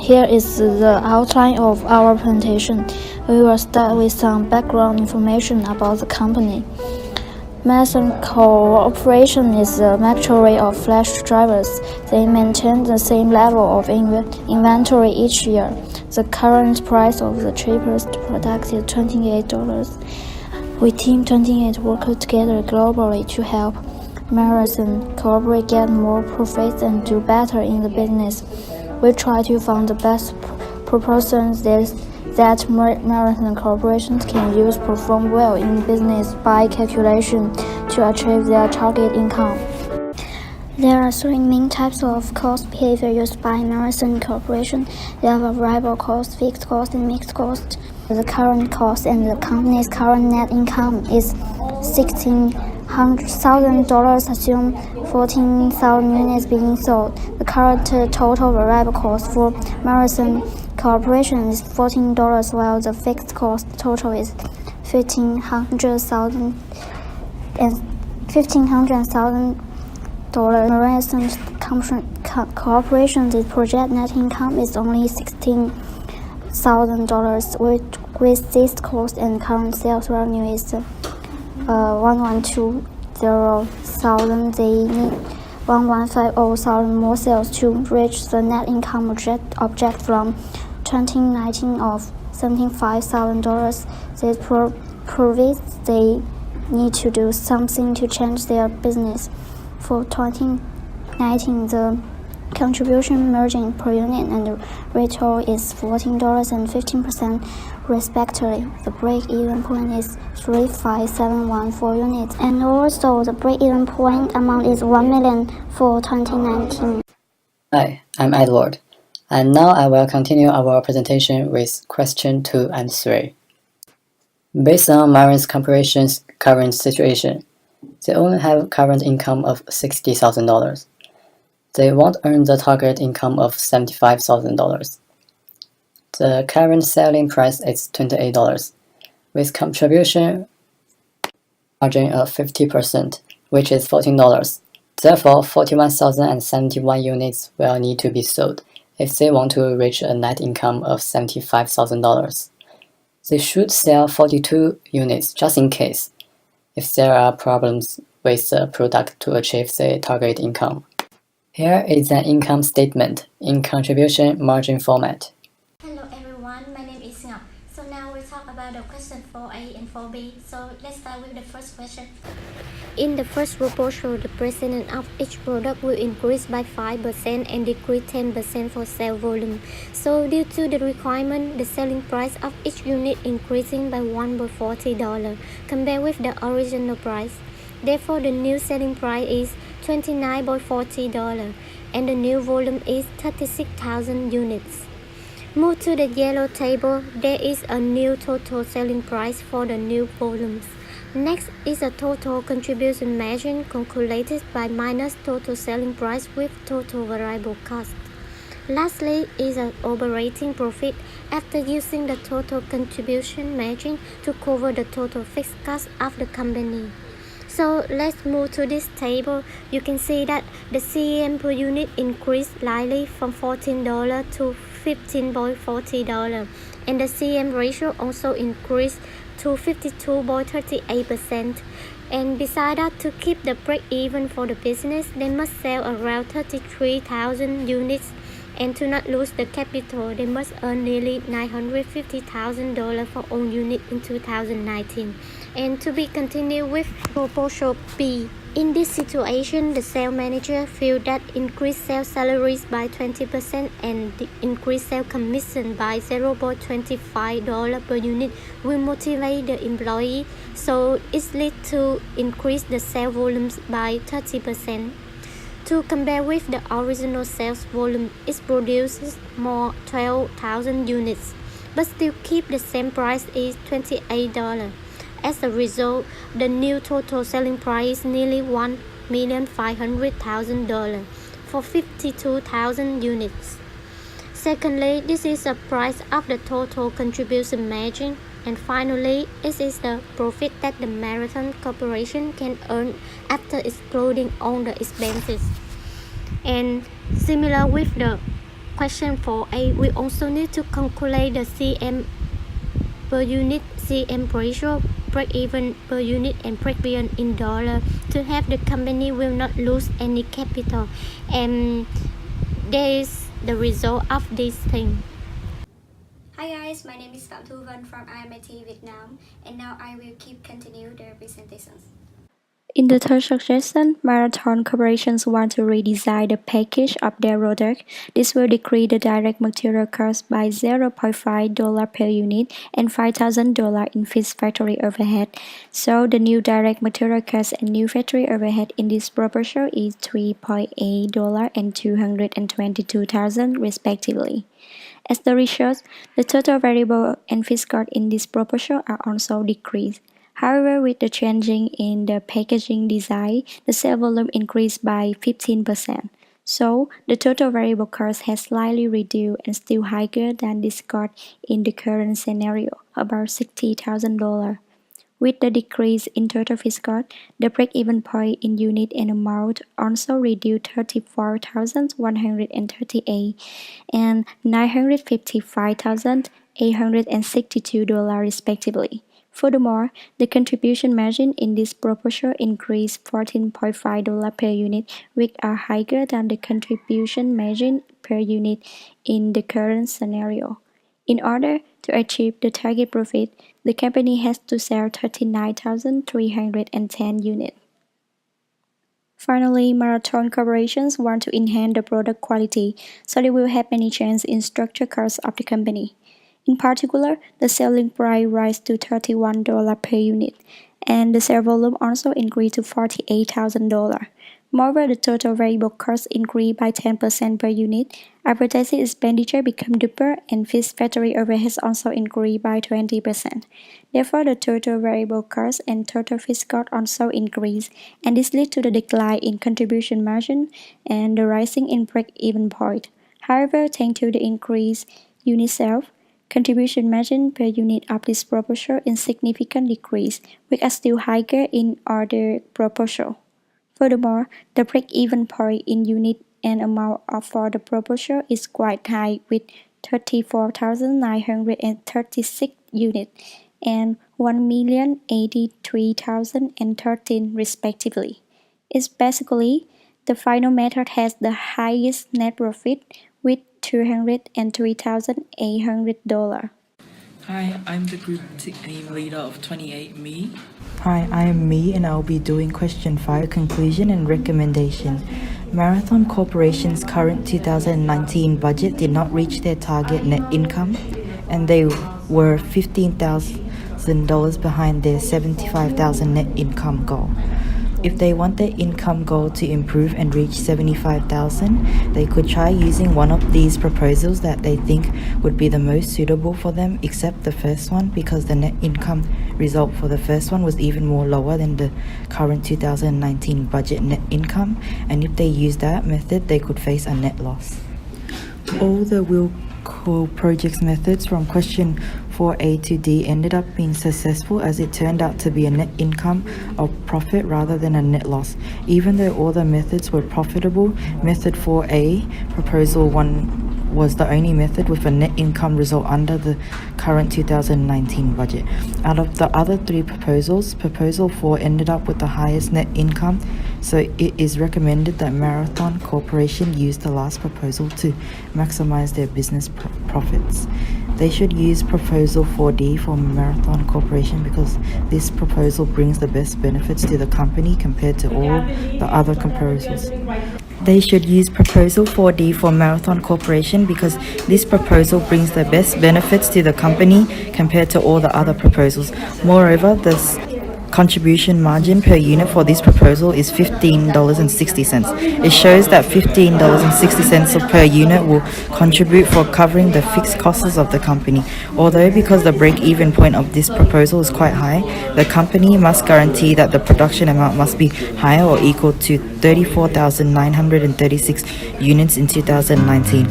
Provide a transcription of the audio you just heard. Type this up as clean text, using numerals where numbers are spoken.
Here is the outline of our presentation. We will start with some background information about the company. Marathon Corporation is the manufacturer of flash drivers. They maintain the same level of inventory each year. The current price of the cheapest product is $28. We team 28 workers together globally to help Marathon Corporation get more profits and do better in the business. We try to find the best proportions that Marathon corporations can use perform well in business by calculation to achieve their target income. There are three main types of cost behavior used by Marathon Corporation. They are variable cost, fixed cost, and mixed cost. The current cost and the company's current net income is $1,600,000, assume 14,000 units being sold. The current total variable cost for Marathon Corporation is $14, while the fixed cost total is $1,500,000. Marathon Corporation's project net income is only $16,000. With this cost and current sales revenue is $1,120,000. They need $1,150,000 more sales to reach the net income object from 2019 of $75,000. This proves they need to do something to change their business. For 2019, the contribution margin per unit and retail is $14 and 15% respectively. The break-even point is 35714 units, and also the break-even point amount is $1 million for 2019. Hi, I'm Edward, and now I will continue our presentation with question 2 and 3. Based on Marathon Corporation's current situation, they only have current income of $60,000. They won't earn the target income of $75,000. The current selling price is $28, with contribution margin of 50%, which is $14. Therefore, 41,071 units will need to be sold if they want to reach a net income of $75,000. They should sell 42 units just in case, if there are problems with the product to achieve the target income. Here is an income statement in contribution margin format. Hello everyone, my name is Ngoc. So now we'll talk about the question 4A and 4B. So let's start with the first question. In the first proposal, the percentage of each product will increase by 5% and decrease 10% for sale volume. So due to the requirement, the selling price of each unit increasing by $1.40 compared with the original price. Therefore, the new selling price is $29.40 and the new volume is 36,000 units. Move to the yellow table. There is a new total selling price for the new volumes. Next is a total contribution margin calculated by minus total selling price with total variable cost. Lastly is an operating profit after using the total contribution margin to cover the total fixed cost of the company. So let's move to this table. You can see that the CM per unit increased slightly from $14 to $15.40, and the CM ratio also increased to 52.38%. And besides that, to keep the break-even for the business, they must sell around 33,000 units, and to not lose the capital, they must earn nearly $950,000 for own unit in 2019. And to be continued with proposal B. In this situation, the sales manager feel that increased sales salaries by 20% and the increased sales commission by $0.25 per unit will motivate the employee, so it leads to increase the sales volumes by 30%. To compare with the original sales volume, it produces more 12,000 units, but still keep the same price is $28. As a result, the new total selling price is nearly $1,500,000 for 52,000 units. Secondly, this is the price of the total contribution margin. And finally, this is the profit that the Marathon Corporation can earn after excluding all the expenses. And similar with the question 4a, we also need to calculate the CM per unit, CM ratio, break-even per unit, and break-even in dollar to have the company will not lose any capital. And there is the result of this thing. Hi guys, my name is Pham Thu from RMIT Vietnam, and now I will continue the presentations. In the third suggestion, Marathon corporations want to redesign the package of their product. This will decrease the direct material cost by $0.5 per unit and $5,000 in fixed factory overhead. So the new direct material cost and new factory overhead in this proposal is $3.8 and $222,000 respectively. As the result, the total variable and fixed cost in this proposal are also decreased. However, with the changing in the packaging design, the sale volume increased by 15%. So, the total variable cost has slightly reduced and still higher than this cost in the current scenario, about $60,000. With the decrease in total fixed cost, the break-even point in unit and amount also reduced $34,138 and $955,862 respectively. Furthermore, the contribution margin in this proposal increased $14.5 per unit, which are higher than the contribution margin per unit in the current scenario. In order to achieve the target profit, the company has to sell 39,310 units. Finally, Marathon corporations want to enhance the product quality, so they will have many changes in structure costs of the company. In particular, the selling price rise to $31 per unit, and the sale volume also increased to $48,000. Moreover, the total variable cost increased by 10% per unit, advertising expenditure become double, and fixed factory overheads also increased by 20%. Therefore, the total variable cost and total fixed cost also increased, and this led to the decline in contribution margin and the rising in break-even point. However, thanks to the increased unit sales, contribution margin per unit of this proposal is significant decrease, which are still higher in other proposal. Furthermore, the break-even point in unit and amount for the proposal is quite high, with 34,936 units and 1,083,013 respectively. It's basically the final method has the highest net profit with $203,800. Hi, I'm the group team leader of 28Me. Hi, I am Me and I'll be doing question 5, conclusion and recommendation. Marathon Corporation's current 2019 budget did not reach their target net income, and they were $15,000 behind their $75,000 net income goal. If they want their income goal to improve and reach $75,000, they could try using one of these proposals that they think would be the most suitable for them, except the first one, because the net income result for the first one was even more lower than the current 2019 budget net income, and if they use that method, they could face a net loss. All the Will Projects methods from question 4A to D ended up being successful, as it turned out to be a net income of profit rather than a net loss. Even though all the methods were profitable, method 4A, proposal 1, was the only method with a net income result under the current 2019 budget. Out of the other 3 proposals, proposal 4 ended up with the highest net income, so it is recommended that Marathon Corporation use the last proposal to maximize their business profits. They should use proposal 4D for Marathon Corporation because this proposal brings the best benefits to the company compared to all the other proposals. They should use proposal 4D for Marathon Corporation because this proposal brings the best benefits to the company compared to all the other proposals. Moreover, the contribution margin per unit for this proposal is $15.60. It shows that $15.60 per unit will contribute for covering the fixed costs of the company. Although because the break-even point of this proposal is quite high, the company must guarantee that the production amount must be higher or equal to 34,936 units in 2019.